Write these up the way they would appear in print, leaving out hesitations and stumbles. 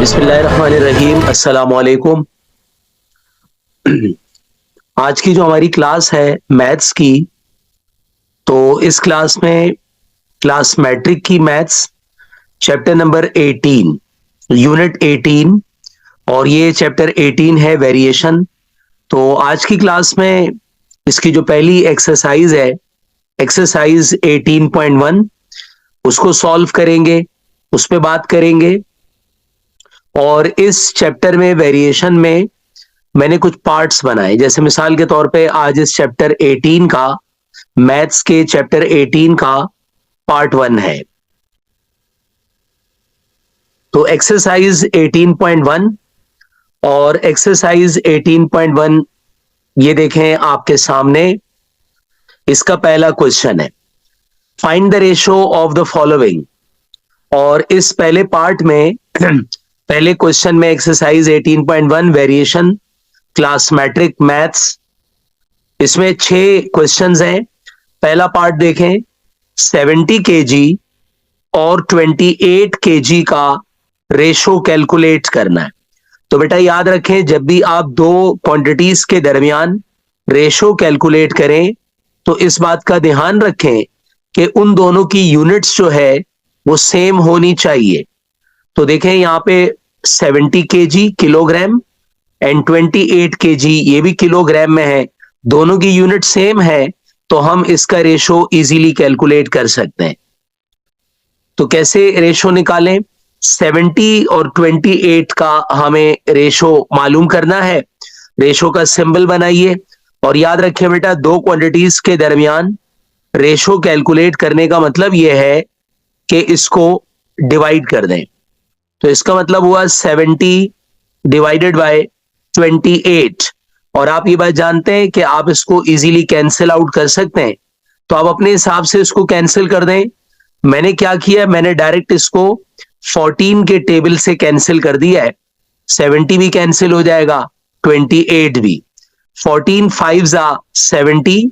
बिस्मिल्लाहिर्रहमानिर्रहीम। अस्सलामुअलैकुम। आज की जो हमारी क्लास है मैथ्स की, तो इस क्लास में क्लास मैट्रिक की मैथ्स चैप्टर नंबर 18, यूनिट 18, और ये चैप्टर 18 है वेरिएशन। तो आज की क्लास में इसकी जो पहली एक्सरसाइज है, एक्सरसाइज 18.1, उसको सॉल्व करेंगे, उस पे बात करेंगे। और इस चैप्टर में वेरिएशन में मैंने कुछ पार्ट्स बनाए, जैसे मिसाल के तौर पे आज इस चैप्टर 18 का, मैथ्स के चैप्टर 18 का पार्ट 1 है। तो एक्सरसाइज 18.1 और एक्सरसाइज 18.1 ये देखें आपके सामने। इसका पहला क्वेश्चन है, find the ratio of the following. और इस पहले पार्ट में पहले क्वेश्चन में exercise 18.1 variation class matric maths, इसमें 6 क्वेश्चंस हैं। पहला पार्ट देखें, 70 केजी और 28 केजी का रेशो कैलकुलेट करना है। तो बेटा याद रखें, जब भी आप दो क्वांटिटीज के दरमियान रेशो कैलकुलेट करें तो इस बात का ध्यान रखें कि उन दोनों की यूनिट्स जो है वो सेम होनी चाहिए। तो देखें यहां पे 70 केजी किलोग्राम एंड 28 केजी ये भी किलोग्राम में है, दोनों की यूनिट सेम है, तो हम इसका रेशो इजीली कैलकुलेट कर सकते हैं। तो कैसे रेशो निकालें? 70 और 28 का हमें रेशो मालूम करना है। रेशो का सिंबल बनाइए और याद रखें बेटा, दो क्वांटिटीज के दरमियान रेशो कैलकुलेट करने का मतलब यह है कि इसको डिवाइड कर दें। तो इसका मतलब हुआ 70 डिवाइडेड बाय 28। और आप ये बात जानते हैं कि आप इसको इजीली कैंसिल आउट कर सकते हैं, तो आप अपने हिसाब से इसको कैंसिल कर दें। मैंने क्या किया, मैंने डायरेक्ट इसको 14 के टेबल से कैंसिल कर दिया है। 70 भी कैंसिल हो जाएगा, 28 भी। 14 5 जा 70,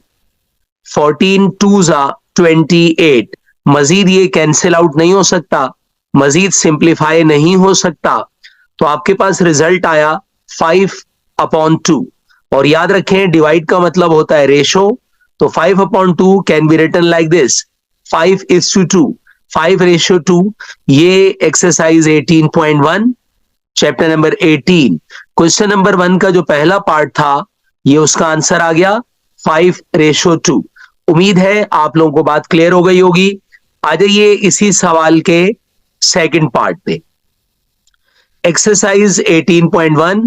14 2 जा 28। मजीद ये कैंसिल आउट नहीं हो सकता, मजीद सिंप्लीफाई नहीं हो सकता। तो आपके पास रिजल्ट आया 5/2। और याद रखें, डिवाइड का मतलब होता है रेशो। तो 5/2 can be written like this, 5:2, 5:2। ये exercise 18.1 chapter number 18 question number 1 का जो पहला पार्ट था, ये उसका आंसर आ गया 5:2। उम्मीद है आप लोगों को बात क्लियर हो गई होगी। आ जाइए इसी सवाल के सेकंड पार्ट पे। Exercise 18.1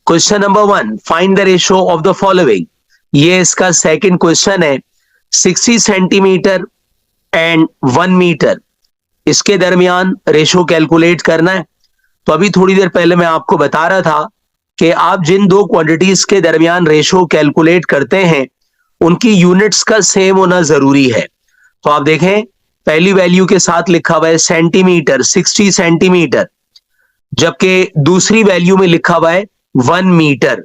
question number 1, find the ratio of the following. ये इसका सेकंड क्वेश्चन है। 60 सेंटीमीटर एंड 1 मीटर, इसके दरमियान रेशो कैलकुलेट करना है। तो अभी थोड़ी देर पहले मैं आपको बता रहा था कि आप जिन दो क्वांटिटीज के दरमियान रेशो कैलकुलेट करते हैं उनकी यूनिट्स का सेम होना जरूरी है। तो आप देखें, पहली वैल्यू के साथ लिखा हुआ है सेंटीमीटर, 60 सेंटीमीटर, जबकि दूसरी वैल्यू में लिखा हुआ है 1 मीटर।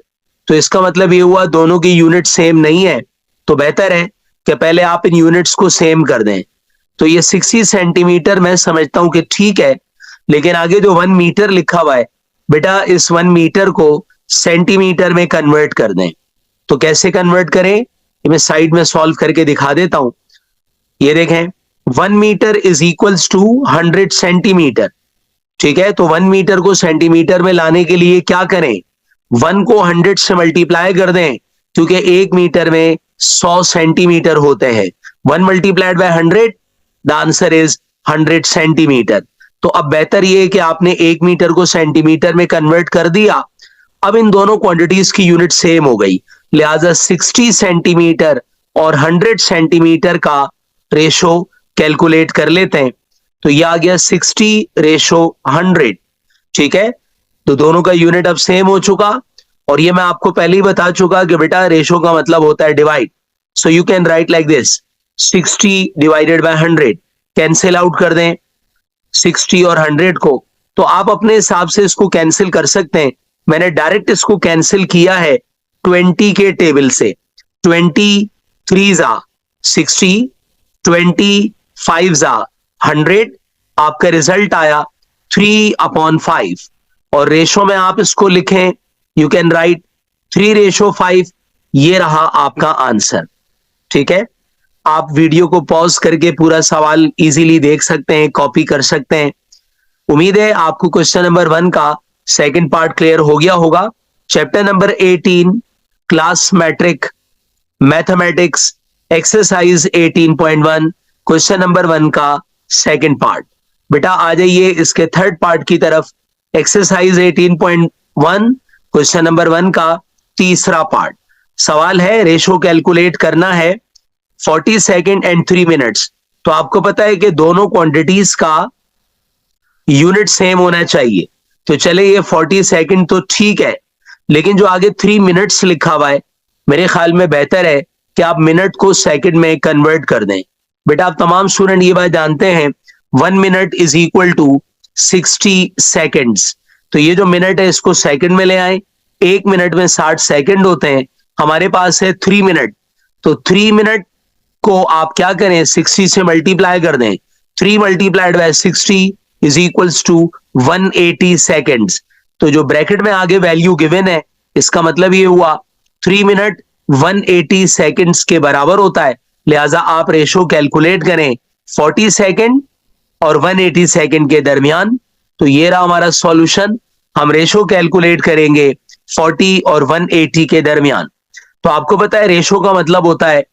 तो इसका मतलब ये हुआ दोनों की यूनिट सेम नहीं है। तो बेहतर है कि पहले आप इन यूनिट्स को सेम कर दें। तो ये 60 सेंटीमीटर मैं समझता हूं कि ठीक है, लेकिन आगे जो 1 मीटर लिखा हुआ है, बेटा इस 1 मीटर को सेंटीमीटर में कन्वर्ट कर दें। तो कैसे कन्वर्ट करें, ये मैं साइड में सॉल्व करके दिखा देता हूं। ये देखें, 1 metre is equals to 100 centimetre. ठीक है, तो 1 मीटर को सेंटीमीटर में लाने के लिए क्या करें, 1 को 100 से मल्टीप्लाई कर दें, क्योंकि 1 मीटर में 100 सेंटीमीटर होते हैं। 1 multiplied by 100, the answer is 100 centimetre. तो अब बेहतर यह है कि आपने 1 मीटर को सेंटीमीटर में कन्वर्ट कर दिया। अब इन दोनों क्वांटिटीज की यूनिट सेम हो गई, लिहाजा 60 सेंटीमीटर और 100 सेंटीमीटर का रेशो कैलकुलेट कर लेते हैं। तो यह आ गया 60:100। ठीक है, तो दोनों का यूनिट अब सेम हो चुका। और ये मैं आपको पहले ही बता चुका कि बेटा रेशो का मतलब होता है divide. So you can write like this, 60 divided by 100। Cancel out कर दें 60 और 100 को, तो आप अपने हिसाब से इसको कैंसिल कर सकते हैं। मैंने डायरेक्ट इसको कैंसिल किया है 20 के टेबल से। 20 3 जा 60, 20 5 जा 100। आपका रिजल्ट आया 3/5 और रेशो में आप इसको लिखें, यू कैन राइट 3:5। ये रहा आपका आंसर। ठीक है, आप वीडियो को पॉज करके पूरा सवाल इजीली देख सकते हैं, कॉपी कर सकते हैं। उम्मीद है आपको क्वेश्चन नंबर 1 का सेकंड पार्ट क्लियर हो गया होगा। Chapter number 18 class matric mathematics exercise 18.1 question number 1 का सेकंड पार्ट। बेटा आ जाइए इसके थर्ड पार्ट की तरफ। एक्सरसाइज 18.1 क्वेश्चन नंबर 1 का तीसरा पार्ट। सवाल है रेशो कैलकुलेट करना है 40 सेकेंड एंड 3 मिनट्स। तो आपको पता है कि दोनों क्वांटिटीज का यूनिट सेम होना चाहिए। तो चले ये 40 सेकेंड तो ठीक है, लेकिन जो आगे 3 मिनट्स लिखा हुआ है, मेरे ख्याल में बेहतर है कि आप मिनट को सेकंड में कन्वर्ट कर दें। बेटा आप तमाम स्टूडेंट ये बात जानते हैं 1 minute is equal to 60 seconds. तो ये जो मिनट है इसको सेकंड में ले आए। 1 मिनट में 60 सेकंड होते हैं, हमारे पास है 3 मिनट। तो 3 मिनट को आप क्या करें, 60 से मल्टीप्लाई कर दें। 3 multiplied by 60 is equals to 180 seconds. तो जो ब्रैकेट में आगे वैल्यू गिवन है, इसका मतलब ये हुआ 3 मिनट 180 सेकेंड्स के बराबर होता है। लिहाजा आप रेशो कैलकुलेट करें 40 सेकेंड और 180 सेकेंड के दरमियान। तो ये रहा हमारा सॉल्यूशन। हम रेशो कैलकुलेट करेंगे 40 और 180 के दरमियान। तो आपको पता है रेशो का मतलब होता है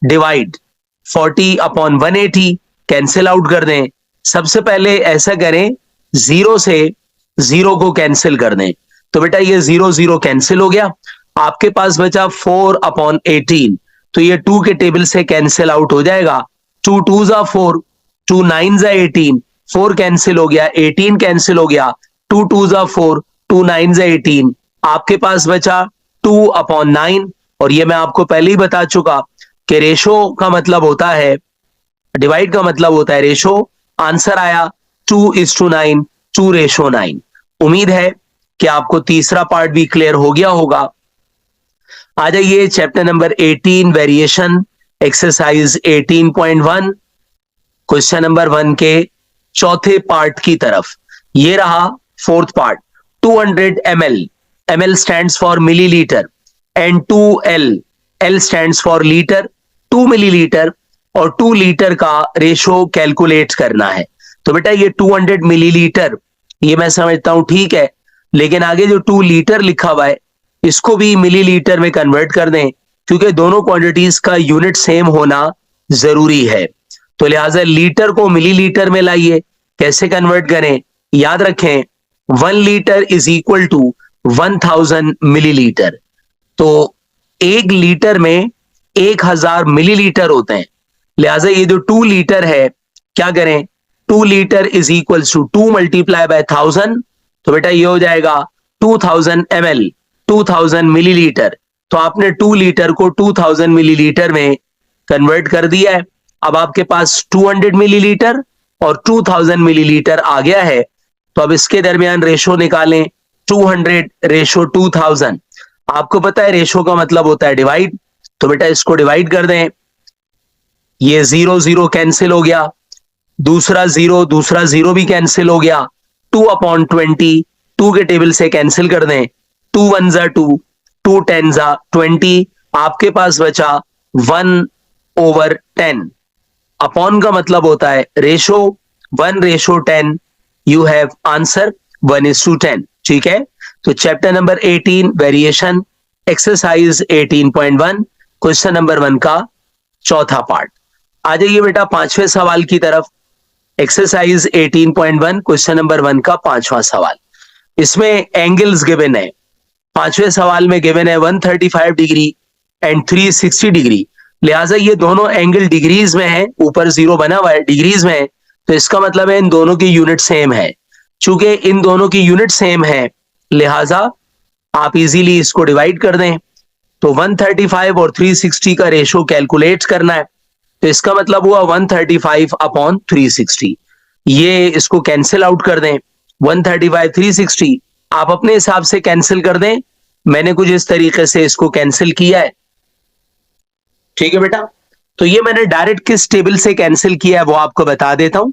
डिवाइड। 40/180 कैंसिल आउट कर दें। सबसे पहले ऐसा करें, 0 से 0 को कैंसिल कर दें। तो बेटा ये 0 0 कैंसिल हो गया, आपके पास बचा 4/18। तो ये 2 के टेबल से कैंसिल आउट हो जाएगा। 2 2 जा 4, 2 9 जा 18, 4 कैंसिल हो गया, 18 कैंसिल हो गया। 2 2 जा 4, 2 9 जा 18, आपके पास बचा 2/9। और ये मैं आपको पहले ही बता चुका कि रेशो का मतलब होता है, डिवाइड का मतलब होता है रेशो। आंसर आया 2:9, 2:9। उम्मीद है कि आपको तीसरा पार्ट भी क्लियर हो गया होगा। आ जाइए chapter number 18 variation exercise 18.1 question number 1 के चौथे पार्ट की तरफ। ये रहा fourth part. 200 ml, ml stands for milliliter and 2L, L stands for liter, 2 millilitre और 2 लीटर का रेशो कैलकुलेट करना है। तो बेटा ये 200 मिलीलीटर ये मैं समझता हूं ठीक है, लेकिन आगे जो 2 लीटर लिखा हुआ है इसको भी मिलीलीटर में कन्वर्ट कर दें, क्योंकि दोनों क्वांटिटीज का यूनिट सेम होना जरूरी है। तो लिहाजा लीटर को मिलीलीटर में लाइए। कैसे कन्वर्ट करें, याद रखें 1 litre is equal to 1000 millilitre. तो 1 लीटर में 1000 मिलीलीटर होते हैं। लिहाजा ये जो 2 लीटर है, क्या करें, 2 litre is equal to 2 multiply by 1000। तो बेटा ये हो जाएगा 2000 ml, 2000 मिलीलीटर। तो आपने 2 लीटर को 2000 मिलीलीटर में कन्वर्ट कर दिया है। अब आपके पास 200 मिलीलीटर और 2000 मिलीलीटर आ गया है। तो अब इसके दरमियान रेशो निकालें, 200 रेशो 2000। आपको पता है रेशो का मतलब होता है डिवाइड। तो बेटा इसको डिवाइड कर दें। ये 0 0 कैंसिल हो गया, दूसरा 0 भी कैंसिल हो गया। 2/20, 2 के टेबल से कैंसिल कर दें। 2 1 जा 2, 2 10 जा 20, आपके पास बचा 1/10। अपॉन का मतलब होता है रेशो, 1:10। You have answer 1:10। ठीक है, तो chapter number 18 variation exercise 18.1 question number 1 का चौथा पार्ट। आ जाइए बेटा पांचवें सवाल की तरफ। एक्सरसाइज 18.1 क्वेश्चन नंबर 1 का पांचवा सवाल। इसमें एंगल्स गिवन है। पांचवें सवाल में गिवन है 135 डिग्री एंड 360 डिग्री। लिहाजा ये दोनों एंगल डिग्रीज में है, ऊपर 0 बना हुआ है, डिग्रीज में है। तो इसका मतलब है इन दोनों की यूनिट सेम है। चूंकि इन दोनों की यूनिट सेम है, लिहाजा आप इजीली इसको डिवाइड कर दें। तो 135 और 360 का रेशो कैलकुलेट करना है। तो इसका मतलब हुआ 135/360। ये इसको कैंसिल आउट कर दें। 135 360 आप अपने हिसाब से कैंसिल कर दें। मैंने कुछ इस तरीके से इसको कैंसिल किया है। ठीक है बेटा, तो ये मैंने डायरेक्ट किस टेबल से कैंसिल किया है वो आपको बता देता हूं।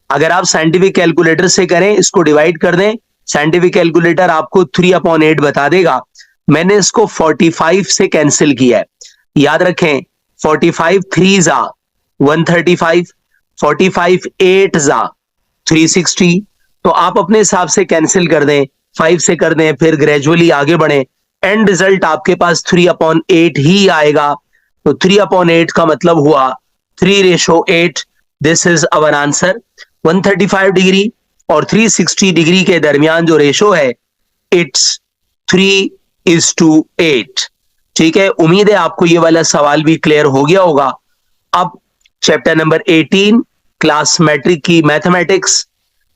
अगर आप साइंटिफिक कैलकुलेटर से करें, इसको डिवाइड कर दें, साइंटिफिक कैलकुलेटर आपको 3/8 बता देगा। मैंने इसको 45 से कैंसिल किया है। याद रखें, 45 3 जा 135, 45 8 जा 360। तो आप अपने हिसाब से कैंसिल कर दें, 5 से कर दें, फिर ग्रेजुअली आगे बढ़ें। एंड रिजल्ट आपके पास 3/8 ही आएगा। तो 3/8 का मतलब हुआ 3:8। This is our answer. 135 degree और 360 डिग्री के दरमियान जो रेशो है, इट्स 3:8। ठीक है, उम्मीद है आपको ये वाला सवाल भी क्लियर हो गया होगा। अब चैप्टर नंबर 18 क्लास मैट्रिक की मैथमेटिक्स,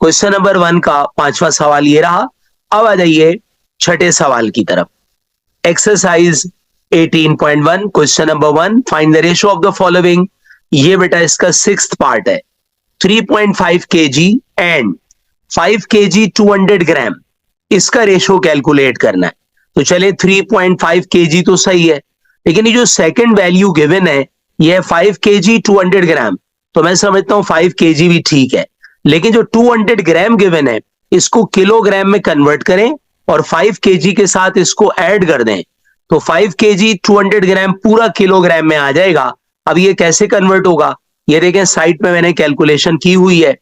क्वेश्चन नंबर 1 का 5वां सवाल ये रहा। अब आ जाइए छठे सवाल की तरफ। Exercise 18.1 question number 1, find the ratio of the following. ये बेटा इसका 6th पार्ट है। 3.5 kg एंड 5 kg 200 ग्राम, इसका रेशो कैलकुलेट करना है। तो चले 3.5 kg तो सही है, लेकिन ये जो सेकंड वैल्यू गिवन है ये है 5 kg 200 ग्राम। तो मैं समझता हूं 5 kg भी ठीक है, लेकिन जो 200 ग्राम गिवन है इसको किलोग्राम में कन्वर्ट करें और 5 kg के साथ इसको ऐड कर दें। तो 5 kg 200 ग्राम पूरा किलोग्राम में आ जाएगा। अब ये कैसे कन्वर्ट होगा, ये देखें साइड में मैंने कैलकुलेशन की हुई है।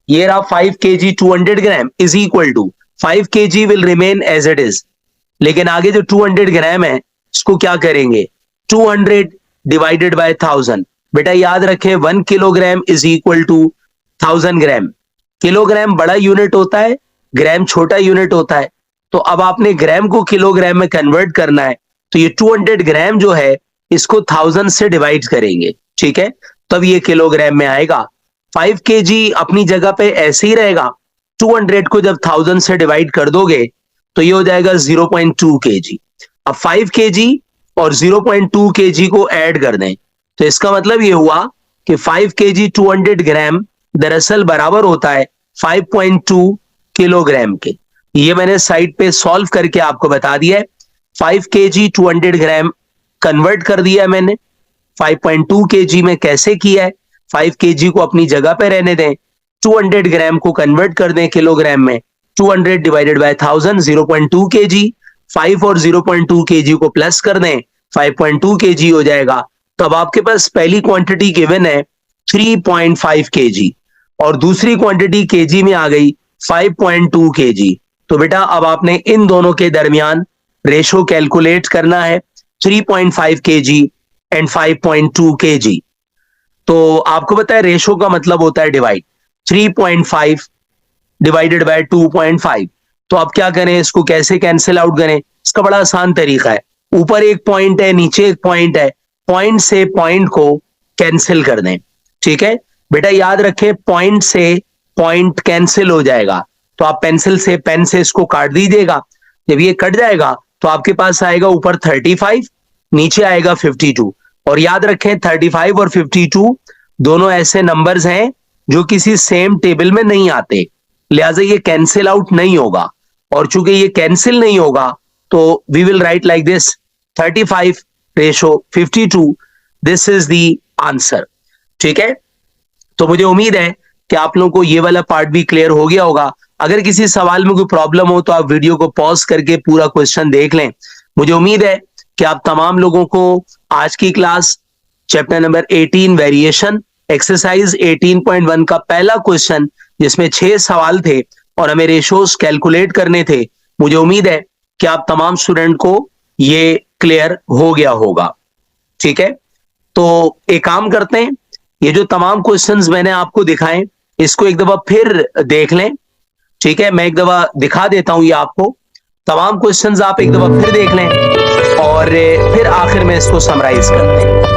ये रहा 5 kg 200 gram is equal to 5 kg will remain as it is, लेकिन आगे जो 200 ग्राम है इसको क्या करेंगे, 200 डिवाइडेड बाय 1000। बेटा याद रखें 1 kilogram is equal to 1000 gram. Kilogram बड़ा यूनिट होता है, ग्राम छोटा यूनिट होता है। तो अब आपने ग्राम को किलोग्राम में कन्वर्ट करना है, तो ये 200 ग्राम जो है इसको 1000 से डिवाइड करेंगे। ठीक है, तब ये किलोग्राम में आएगा। 5 kg अपनी जगह पे ऐसे ही रहेगा। 200 को जब 1000 से डिवाइड कर दोगे तो ये हो जाएगा 0.2 kg। अब 5 kg और 0.2 kg को ऐड कर दें, तो इसका मतलब ये हुआ कि 5 kg 200 ग्राम दरअसल बराबर होता है 5.2 किलोग्राम के। ये मैंने साइड पे सॉल्व करके आपको बता दिया है। 5 kg 200 ग्राम कन्वर्ट कर दिया है मैंने 5.2 kg में। कैसे किया है, 5 kg को अपनी जगह पे रहने दें, 200 ग्राम को कन्वर्ट कर दें किलोग्राम में। 200 डिवाइडेड बाय 1000 0.2 kg। 5 और 0.2 kg को प्लस कर दें, 5.2 kg हो जाएगा। तो अब आपके पास पहली क्वांटिटी गिवन है 3.5 kg और दूसरी क्वांटिटी kg में आ गई 5.2 kg। तो बेटा अब आपने इन दोनों के दरमियान रेशो कैलकुलेट करना है, 3.5 kg एंड 5.2 kg। तो आपको पता है रेशो का मतलब होता है डिवाइड। 3.5 divided by 2.5। तो आप क्या करें, इसको कैसे कैंसिल आउट करें, इसका बड़ा आसान तरीका है। ऊपर एक पॉइंट है, नीचे एक पॉइंट है, पॉइंट से पॉइंट को कैंसिल कर दें। ठीक है बेटा, याद रखें पॉइंट से पॉइंट कैंसिल हो जाएगा। तो आप पेंसिल से पेन से इसको काट दीजिएगा। जब ये कट जाएगा तो आपके पास आएगा ऊपर 35, नीचे आएगा 52। और याद रखें 35 और 52 दोनों ऐसे नंबर्स हैं जो किसी सेम टेबल में नहीं आते, लिहाजा ये कैंसिल आउट नहीं होगा। और चूंकि ये कैंसिल नहीं होगा तो we will write like this 35 ratio 52, this is the answer. ठीक है, तो मुझे उम्मीद है कि आप लोगों को ये वाला पार्ट भी क्लियर हो गया होगा। अगर किसी सवाल में कोई प्रॉब्लम हो तो आप वीडियो को पॉज करके पूरा क्वेश्चन देख लें। मुझे उम्मीद है कि आप तमाम लोगों को आज की class chapter number 18 variation exercise 18.1 का पहला क्वेश्चन, जिसमें 6 सवाल थे और हमें रेशोस कैलकुलेट करने थे, मुझे उम्मीद है कि आप तमाम स्टूडेंट को ये क्लियर हो गया होगा। ठीक है, तो एक काम करते हैं, ये जो तमाम क्वेश्चंस मैंने आपको दिखाए इसको एक दफा फिर देख लें। ठीक है, मैं एक दफा दिखा देता हूं ये आपको। तमाम क्वेश्चंस आप एक दफा फिर देख लें और फिर आखिर में इसको समराइज करते हैं।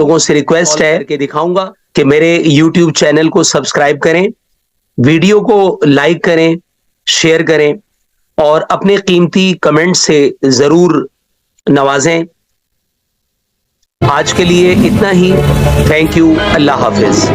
लोगों से रिक्वेस्ट है कि दिखाऊंगा कि मेरे YouTube चैनल को सब्सक्राइब करें, वीडियो को लाइक करें, शेयर करें और अपने कीमती कमेंट से जरूर नवाजें। आज के लिए इतना ही। Thank you. Allah Hafiz.